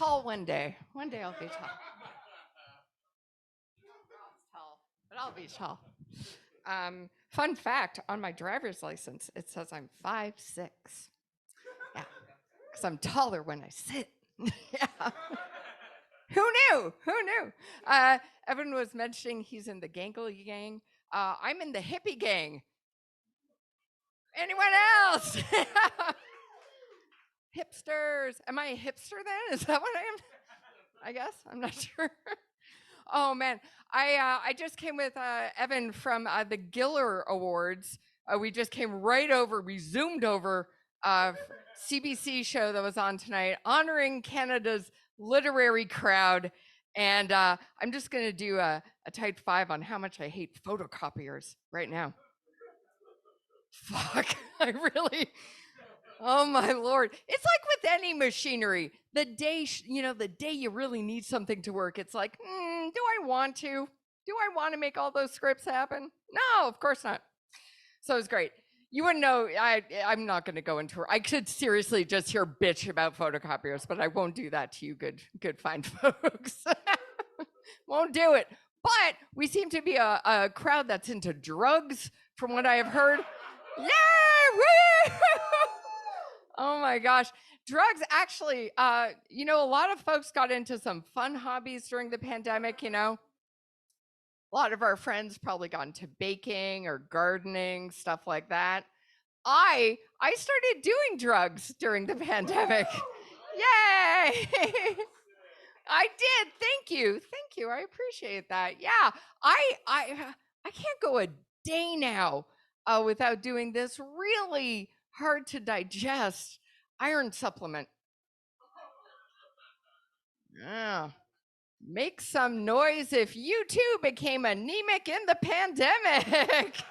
tall one day. One day I'll be tall. Tall, but I'll be tall. Fun fact, on my driver's license, it says I'm 5'6". Yeah, because I'm taller when I sit. Yeah. Who knew? Who knew? Evan was mentioning he's in the gangly gang. I'm in the hippie gang. Anyone else? Hipsters. Am I a hipster then? Is that what I am? I guess. I'm not sure. Oh man, I just came with Evan from the Giller Awards. We just came right over. We zoomed over CBC show that was on tonight, honoring Canada's literary crowd. And I'm just going to do a type 5 on how much I hate photocopiers right now. Fuck, I really. Oh my Lord. It's like with any machinery. The day, the day you really need something to work, it's like, do I want to? Do I want to make all those scripts happen? No, of course not. So it's great. You wouldn't know, I'm not going to go into, I could seriously just hear bitch about photocopiers, but I won't do that to you good fine folks. Won't do it. But we seem to be a crowd that's into drugs, from what I have heard. Yeah, woo! Oh my gosh. Drugs actually, a lot of folks got into some fun hobbies during the pandemic, A lot of our friends probably got into baking or gardening, stuff like that. I started doing drugs during the pandemic. Yay! I did. Thank you. Thank you. I appreciate that. Yeah. I can't go a day now without doing this really hard to digest iron supplement. Yeah. Make some noise if you too became anemic in the pandemic.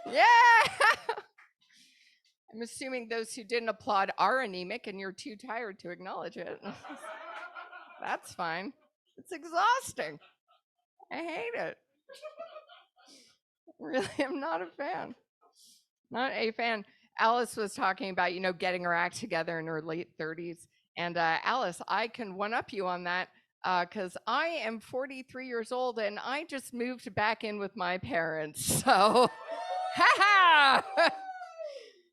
Yeah. I'm assuming those who didn't applaud are anemic and you're too tired to acknowledge it. That's fine. It's exhausting. I hate it. Really, I'm not a fan. Not a fan. Alice was talking about, getting her act together in her late 30s. And Alice, I can one up you on that because I am 43 years old and I just moved back in with my parents. So, ha.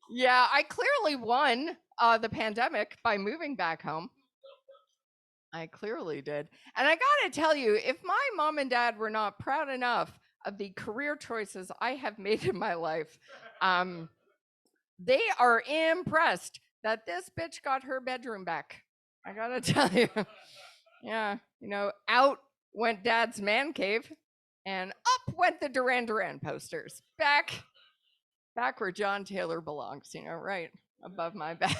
Yeah, I clearly won the pandemic by moving back home. I clearly did. And I got to tell you, if my mom and dad were not proud enough of the career choices I have made in my life, they are impressed that this bitch got her bedroom back. I got to tell you. Yeah, out went dad's man cave and up went the Duran Duran posters. Back where John Taylor belongs, right above my bed.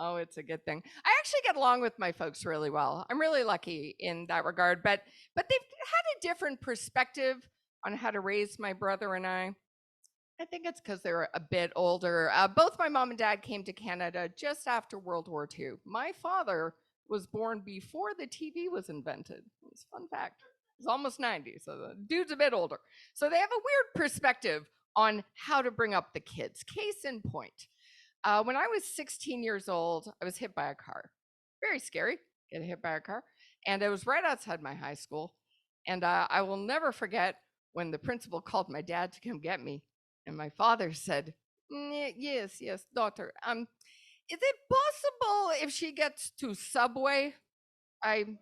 Oh, it's a good thing. I actually get along with my folks really well. I'm really lucky in that regard, but they've had a different perspective on how to raise my brother and I. I think it's because they're a bit older. Both my mom and dad came to Canada just after World War II. My father was born before the TV was invented. It's a fun fact. He's almost 90, so the dude's a bit older. So they have a weird perspective on how to bring up the kids. Case in point. When I was 16 years old, I was hit by a car. Very scary, getting hit by a car. And it was right outside my high school. And I will never forget when the principal called my dad to come get me. And my father said, yes, daughter. Is it possible if she gets to Subway? I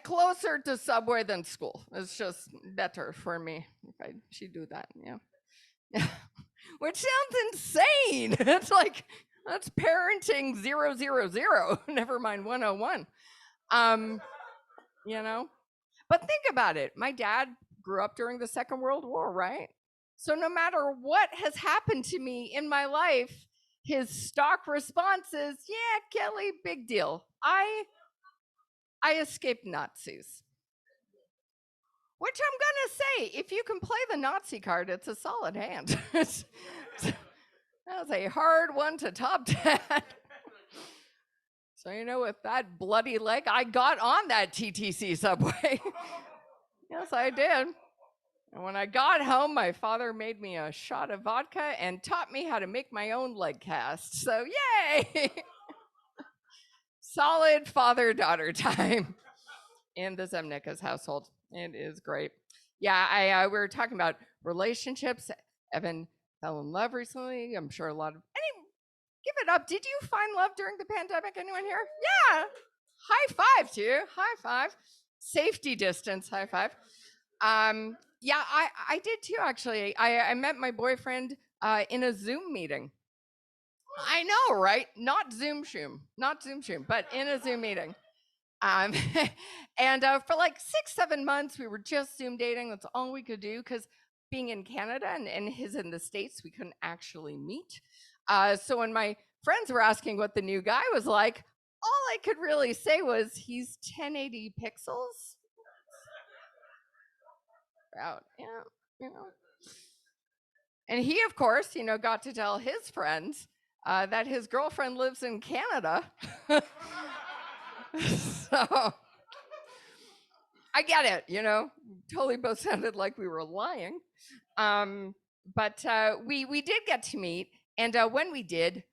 closer to Subway than school. It's just better for me if she do that. Yeah. Which sounds insane. It's like, that's parenting 000, never mind 101. But think about it. My dad grew up during the Second World War, right? So no matter what has happened to me in my life, his stock response is, yeah, Kelly, big deal. I escaped Nazis. Which I'm going to say, if you can play the Nazi card, it's a solid hand. That was a hard one to top 10. So, with that bloody leg, I got on that TTC subway. Yes, I did. And when I got home, my father made me a shot of vodka and taught me how to make my own leg cast. So, yay! solid father-daughter time in the Zemnickis household. It is great. Yeah, we were talking about relationships. Evan fell in love recently. I'm sure a lot of give it up. Did you find love during the pandemic? Anyone here? Yeah. High five to you. High five. Safety distance. High five. Yeah, I did too. Actually, I met my boyfriend in a Zoom meeting. I know, right? Not ZoomShoom, not ZoomShoom, but in a Zoom meeting. Um, and for like 6-7 months, we were just Zoom dating. That's all we could do because being in Canada and his in the States, we couldn't actually meet. So when my friends were asking what the new guy was like, all I could really say was he's 1080 pixels. Out, yeah, you know. And he, of course, got to tell his friends that his girlfriend lives in Canada. So I get it, totally both sounded like we were lying. But we did get to meet, and when we did,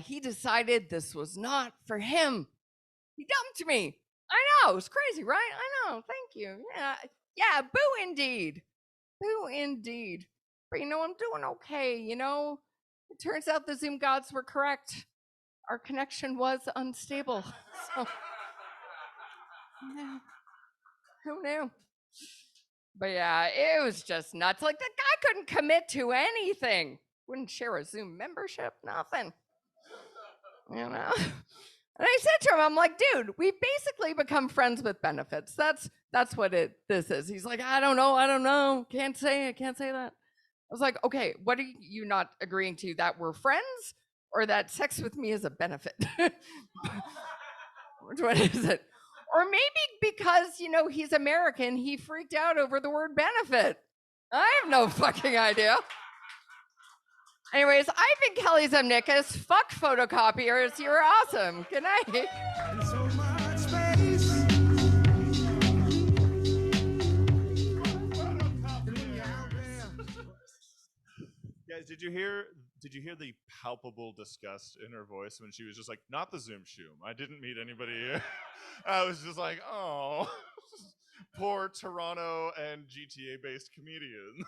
he decided this was not for him. He dumped me. I know, it was crazy, right? I know. Thank you. Yeah, boo indeed. Boo indeed. But I'm doing okay, It turns out the Zoom gods were correct. Our connection was unstable. So, yeah, who knew? But yeah, it was just nuts. Like, the guy couldn't commit to anything. Wouldn't share a Zoom membership, nothing. And I said to him, I'm like, dude, we basically become friends with benefits. That's what this is. He's like, I don't know. Can't say that. I was like, okay, what are you not agreeing to? That we're friends or that sex with me is a benefit? Which one is it? Or maybe because, he's American, he freaked out over the word benefit. I have no fucking idea. Anyways, I've been Kelly Zemnickis. Fuck photocopiers. You're awesome. Good night. So much space. Guys, did you hear the palpable disgust in her voice when she was just like, not the ZoomShoom. I didn't meet anybody. I was just like, oh, poor Toronto and GTA based comedian.